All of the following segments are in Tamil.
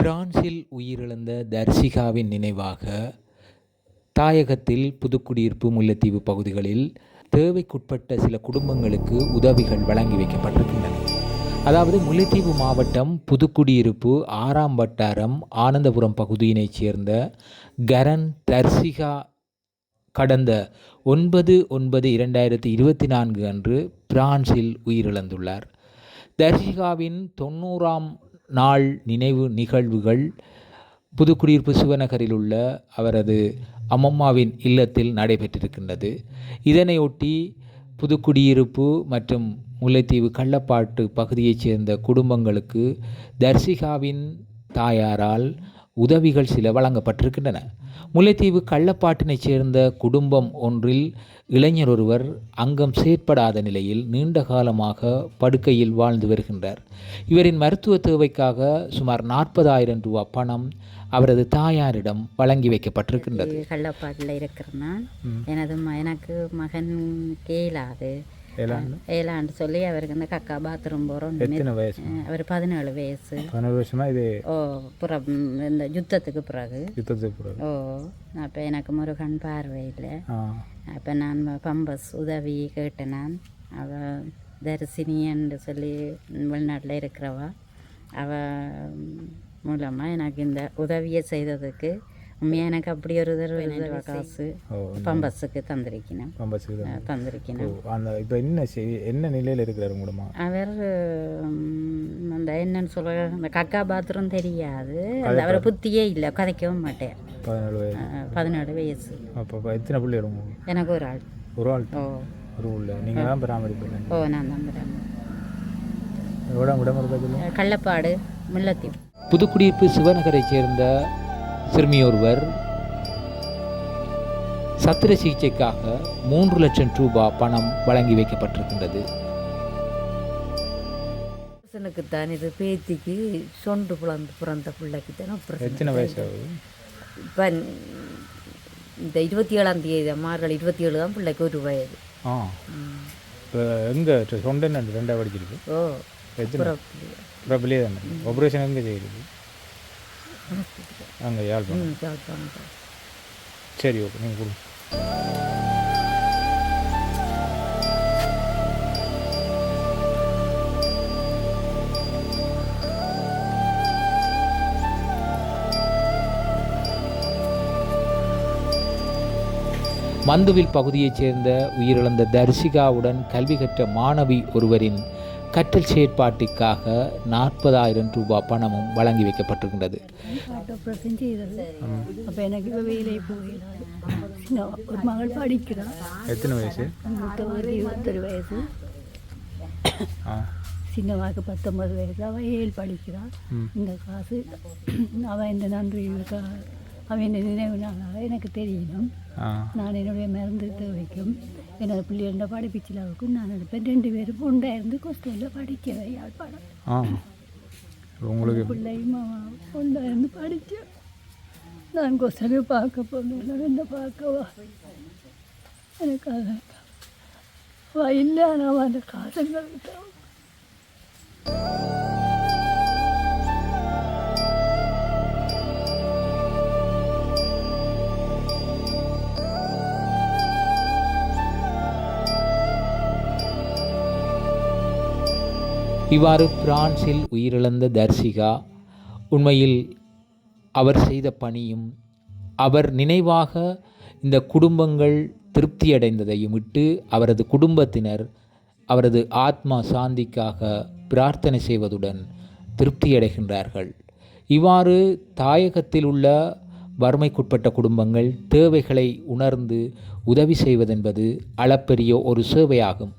பிரான்சில் உயிரிழந்த தர்சிகாவின் நினைவாக தாயகத்தில் புதுக்குடியிருப்பு முல்லைத்தீவு பகுதிகளில் தேவைக்குட்பட்ட சில குடும்பங்களுக்கு உதவிகள் வழங்கி வைக்கப்பட்டிருக்கின்றன. அதாவது முல்லைத்தீவு மாவட்டம் புதுக்குடியிருப்பு 6ஆம் வட்டாரம் ஆனந்தபுரம் பகுதியினைச் சேர்ந்த கரன் தர்சிகா கடந்த 9/9/2024 அன்று பிரான்சில் உயிரிழந்துள்ளார். தர்சிகாவின் 90ஆம் நாள் நினைவு நிகழ்வுகள் புதுக்குடியிருப்பு சிவநகரில் உள்ள அவரது அம்மம்மாவின் இல்லத்தில் நடைபெற்றிருக்கின்றது. இதனையொட்டி புதுக்குடியிருப்பு மற்றும் முல்லைத்தீவு கள்ளப்பாட்டு பகுதியைச் சேர்ந்த குடும்பங்களுக்கு தர்சிகாவின் தாயாரால் உதவிகள் சில வழங்கப்பட்டிருக்கின்றன. முல்லைத்தீவு கள்ளப்பாட்டினைச் சேர்ந்த குடும்பம் ஒன்றில் இளைஞர் ஒருவர் அங்கம் செயற்படாத நிலையில் நீண்ட காலமாக படுக்கையில் வாழ்ந்து வருகின்றார். இவரின் மருத்துவ தேவைக்காக சுமார் 40,000 ரூபாய் பணம் அவரது தாயாரிடம் வழங்கி வைக்கப்பட்டிருக்கின்றது. கள்ளப்பாட்டில் இருக்கிறேன்னா எனக்கு மகன் கேளாது ஏழாண்டு சொல்லி அவருக்கு இந்த கக்கா பாத்ரூம் போகிறோம். அவர் 17 வயசு. 17 வருஷமா இது இந்த யுத்தத்துக்கு பிறகு அப்போ எனக்கு முருகன் பார்வை இல்லை. அப்போ நான் பம்பஸ் உதவி கேட்டேன். நான் அவள் தரிசினின்னு சொல்லி வெளிநாட்டில் இருக்கிறவா மூலமாக எனக்கு இந்த உதவியை செய்ததுக்கு உண்மையாக எனக்கு அப்படி ஒரு தடவை காசு பம்பஸுக்கு தந்திருக்கணும். இப்போ என்ன நிலையில் இருக்கிறார் உங்களமா? அவர் அந்த என்னன்னு சொல்ல அந்த கக்கா பாத்ரூம் தெரியாது. அந்த அவரை புத்தியே இல்லை, கதைக்கவும் மாட்டேன். 17 வயசு. அப்போ எத்தனை பிள்ளை வரும்? எனக்கு ஒரு ஆள். ஒரு உள்ள நீங்கள் தான் பராமரிப்பீங்க? நான் தான் பராமரிப்பேன். கள்ளப்பாடு முல்லைத்தீவு. புதுக்குடியிருப்பு சிவநகரைச் சேர்ந்த சிறுமியொருவர் சத்திர சிகிச்சைக்காக 3 லட்சம் ரூபாய் பணம் வழங்கி வைக்கப்பட்டிருக்கின்றது. தான் இது பேத்திக்கு சொண்டு பிறந்த பிள்ளைக்கு தான். எத்தனை வயசு ஆகுது? இப்போ இந்த 27ஆம் தேதி மார்கழி 27 தான் பிள்ளைக்கு ஒரு வயது. இப்போ எங்கே சொண்டு 2ஆக படிச்சிருக்கு? பிரபலியே தானே. ஆப்ரேஷன் எங்கே செய்யுது? அங்கே யாழ்ப்பாணம். சரி, ஓகே, நீங்கள் கொடுங்க. மந்துவில் பகுதியைச் சேர்ந்த உயிரிழந்த தர்சிகாவுடன் கல்வி கற்ற மாணவி ஒருவரின் கற்றல் செயற்பாட்டிற்காக 40,000 ரூபாய் பணமும் வழங்கி வைக்கப்பட்டிருக்கின்றது. அப்போ எனக்கு இப்போ வேலை ஒரு மகள் படிக்கிறான். எத்தனை வயசு? 21 வயசு. சின்னவாக்கு 19 வயசு. அவள் 7 படிக்கிறான். இந்த காசு அவன் இந்த நன்றி அவன் என்ன நினைவு நாளாக எனக்கு தெரியணும். நான் என்னுடைய மருந்து தேவைக்கும் எனது பிள்ளைகள படிப்பிச்சிலாவுக்கும் நான் எடுப்பேன். 2 பேரும் பொண்டாயிருந்து ஹாஸ்டலில் படிக்கிறேன். யாழ்ப்பாணம் உங்களுக்கு பிள்ளையும் பொண்டாயிருந்து படித்தேன். நான் ஹாஸ்டலில் பார்க்க போனேன். என்ன பார்க்கவா எனக்கு அதை இல்லை. ஆனால் அந்த காசுங்கள் இவ்வாறு பிரான்சில் உயிரிழந்த தர்சிகா உண்மையில் அவர் செய்த பணியும் அவர் நினைவாக இந்த குடும்பங்கள் திருப்தியடைந்ததையும் விட்டு அவரது குடும்பத்தினர் அவரது ஆத்மா சாந்திக்காக பிரார்த்தனை செய்வதுடன் திருப்தியடைகின்றார்கள். இவ்வாறு தாயகத்தில் உள்ள வறுமைக்குட்பட்ட குடும்பங்கள் தேவைகளை உணர்ந்து உதவி செய்வதென்பது அளப்பெரிய ஒரு சேவையாகும்.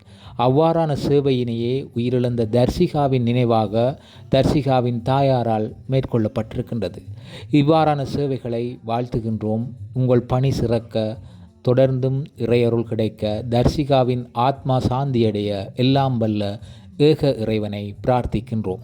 அவ்வாறான சேவையினையே உயிரிழந்த தர்சிகாவின் நினைவாக தர்சிகாவின் தாயாரால் மேற்கொள்ளப்பட்டிருக்கின்றது. இவ்வாறான சேவைகளை வாழ்த்துகின்றோம். உங்கள் பணி சிறக்க, தொடர்ந்தும் இறையருள் கிடைக்க, தர்சிகாவின் ஆத்மா சாந்தியடைய எல்லாம் வல்ல ஏக இறைவனை பிரார்த்திக்கின்றோம்.